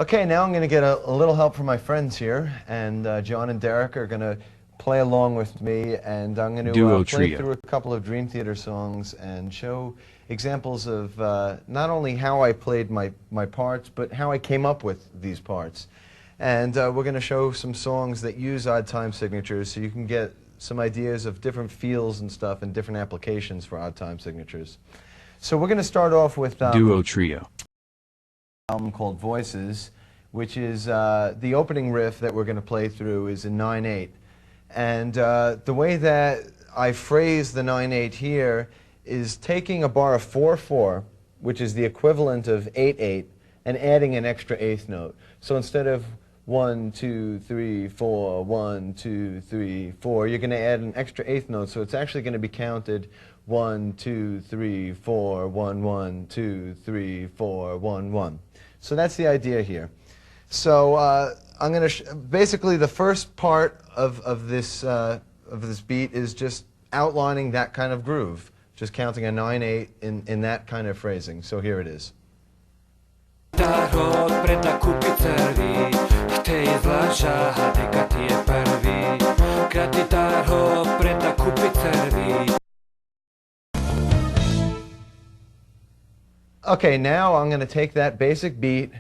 Okay, now I'm going to get a little help from my friends here, and John and Derek are going to play along with me, and I'm going to Duo play trio. through a couple of Dream Theater songs and show examples of not only how I played my parts, but how I came up with these parts. And we're going to show some songs that use odd time signatures, so you can get some ideas of different feels and stuff and different applications for odd time signatures. So we're going to start off with Duo trio. album called Voices, which is the opening riff that we're going to play through is in 9/8. And the way that I phrase the 9/8 here is taking a bar of 4/4, which is the equivalent of 8/8, and adding an extra eighth note. So instead of 1, 2, 3, 4, 1, 2, 3, 4, you're going to add an extra eighth note, so it's actually going to be counted 1, 2, 3, 4, 1, 1, 2, 3, 4, 1, 1. So that's the idea here. So I'm going to basically the first part of this beat is just outlining that kind of groove, just counting a 9/8 in that kind of phrasing. So here it is. Okay, now I'm going to take that basic beat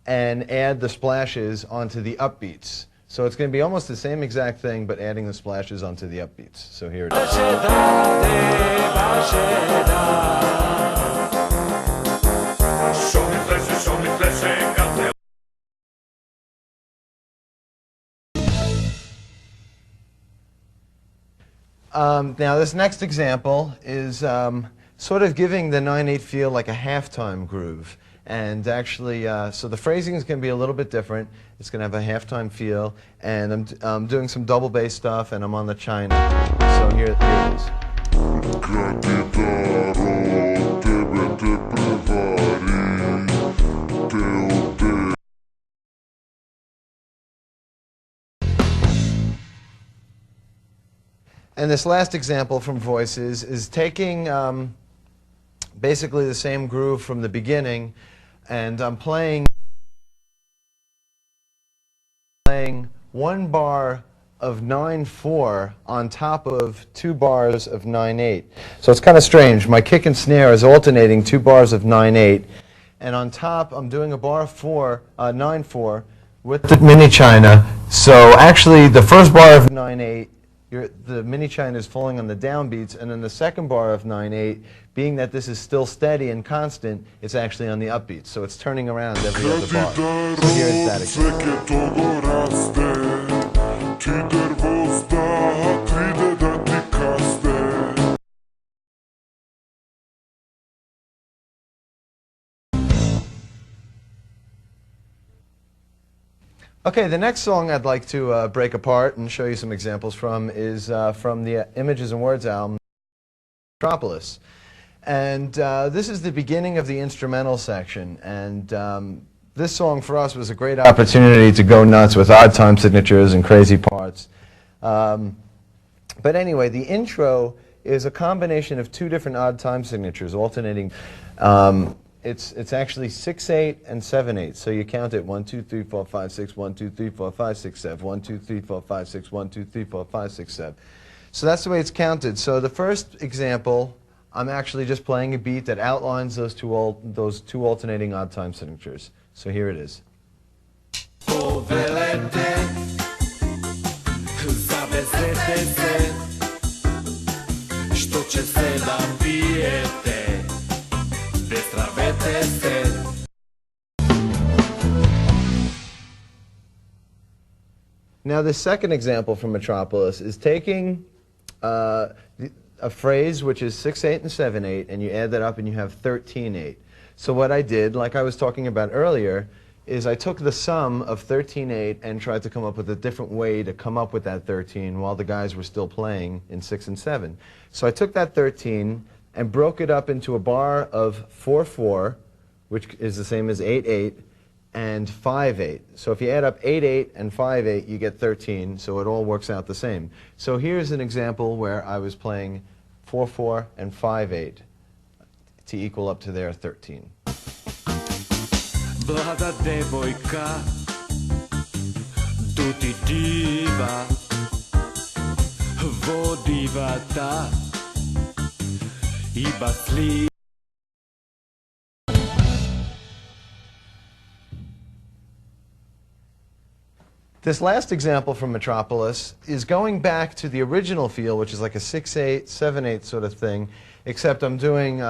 and add the splashes onto the upbeats. So it's going to be almost the same exact thing, but adding the splashes onto the upbeats. So here it is. Now this next example is sort of giving the 9/8 feel like a halftime groove. And actually, so the phrasing is going to be a little bit different. It's going to have a halftime feel, and I'm doing some double bass stuff, and I'm on the China. So here it is. And this last example from Voices is taking basically the same groove from the beginning, and I'm playing one bar of 9/4 on top of 2 bars of 9/8. So it's kind of strange. My kick and snare is alternating 2 bars of 9/8, and on top I'm doing a bar of 9/4 with the mini China. So actually the first bar of 9/8, the mini China is falling on the downbeats, and then the second bar of 9/8, being that this is still steady and constant, it's actually on the upbeats. So it's turning around every other bar. So here's that example. Okay, the next song I'd like to break apart and show you some examples from is from the Images and Words album, Metropolis. And this is the beginning of the instrumental section. And this song for us was a great opportunity to go nuts with odd time signatures and crazy parts. But anyway, the intro is a combination of 2 different odd time signatures alternating. It's actually 6/8 and 7/8. So you count it 1, 2, 3, 4, 5, 6, 1, 2, 3, 4, 5, 6, 7, 1, 2, 3, 4, 5, 6, 1, 2, 3, 4, 5, 6, 7. So that's the way it's counted. So the first example, I'm actually just playing a beat that outlines those two alternating odd time signatures. So here it is. Now the second example from Metropolis is taking a phrase which is 6/8 and 7/8, and you add that up and you have 13/8. So what I did, like I was talking about earlier, is I took the sum of 13/8 and tried to come up with a different way to come up with that 13 while the guys were still playing in 6 and 7. So I took that 13 and broke it up into a bar of 4/4, which is the same as 8/8, and 5/8. So if you add up 8/8 and 5/8, you get 13, so it all works out the same. So here's an example where I was playing 4/4 and 5/8 to equal up to their 13. Mlada devojka, tu ti diva, vodivata i basli. This last example from Metropolis is going back to the original feel, which is like a 6/8, 7/8 sort of thing, except I'm doing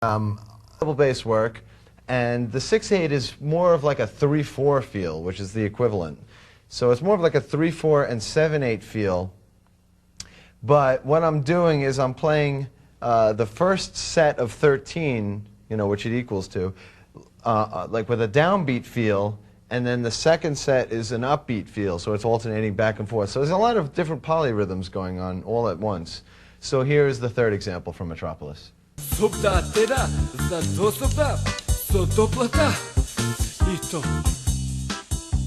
double bass work, and the 6/8 is more of like a 3/4 feel, which is the equivalent. So it's more of like a 3/4 and 7/8 feel, but what I'm doing is I'm playing the first set of 13, you know, which it equals to, like with a downbeat feel, and then the second set is an upbeat feel, so it's alternating back and forth. So there's a lot of different polyrhythms going on all at once. So here's the third example from Metropolis.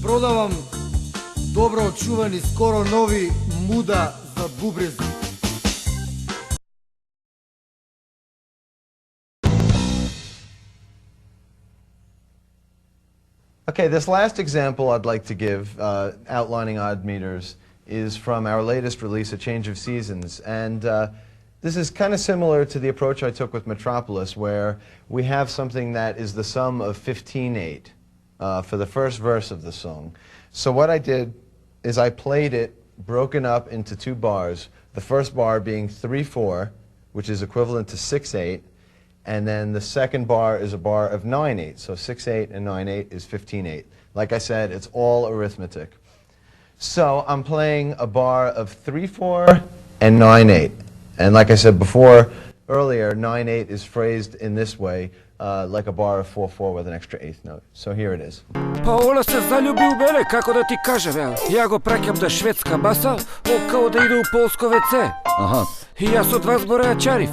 Продавам добро очувани, скоро нови муда за бубрези. Okay, this last example I'd like to give, outlining odd meters, is from our latest release, A Change of Seasons. And this is kind of similar to the approach I took with Metropolis, where we have something that is the sum of 15/8 for the first verse of the song. So what I did is I played it broken up into two bars, the first bar being 3/4, which is equivalent to 6/8, and then the second bar is a bar of 9/8. So 6/8 and 9/8 is 15/8. Like I said, it's all arithmetic. So I'm playing a bar of 3/4 and 9/8. And like I said before, earlier, 9/8 is phrased in this way, like a bar of 4/4 with an extra eighth note. So here it is. Па Ола се залюби у мене, како да ти кажем, ја го праќам да шведска баса, као да иде у полско ВЦ. Аха. И јас од вас го реачарив.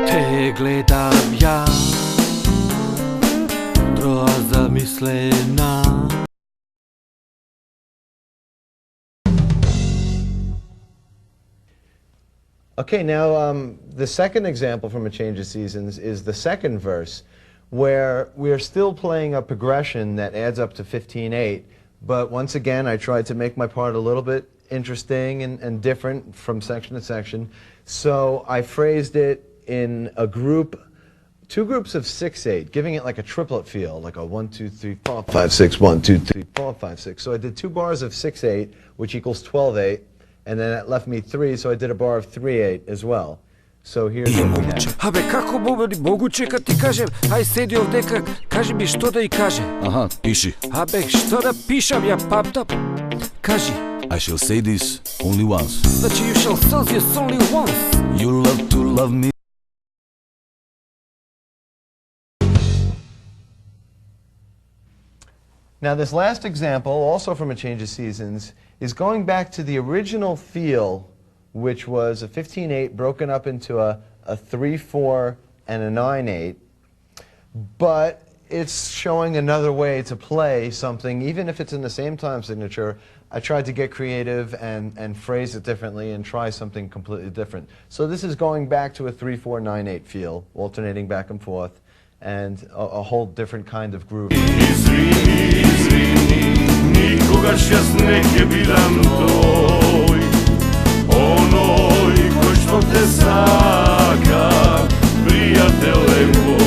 Те гледам ја, троа замислена. Okay, now the second example from A Change of Seasons is the second verse, where we're still playing a progression that adds up to 15/8, but once again I tried to make my part a little bit interesting and different from section to section. So I phrased it in a group, two groups of 6/8, giving it like a triplet feel, like a 1, 2, 3, 4, 5, 6, 1, 2, 3, 4, 5, 6. So I did two bars of 6/8, which equals 12/8, and then that left me 3, so I did a bar of 3/8 as well. So here's what we have. Абе, како могуче кад ти кажем, ај седи овдека, кажи ми што да и каже. Аха, пиши. Абе, што да пишам, ја памтам. Кажи. I shall say this only once. Значи, you shall say this only once. You love to love me. Now this last example, also from A Change of Seasons, is going back to the original feel, which was a 15/8 broken up into a 3/4 and a 9/8, but it's showing another way to play something, even if it's in the same time signature. I tried to get creative and phrase it differently and try something completely different. So this is going back to a 3/4, 9/8 feel, alternating back and forth, and a whole different kind of groove. Никогаш јас не ќе бидам тој, оној кој што те сака, пријател е мој.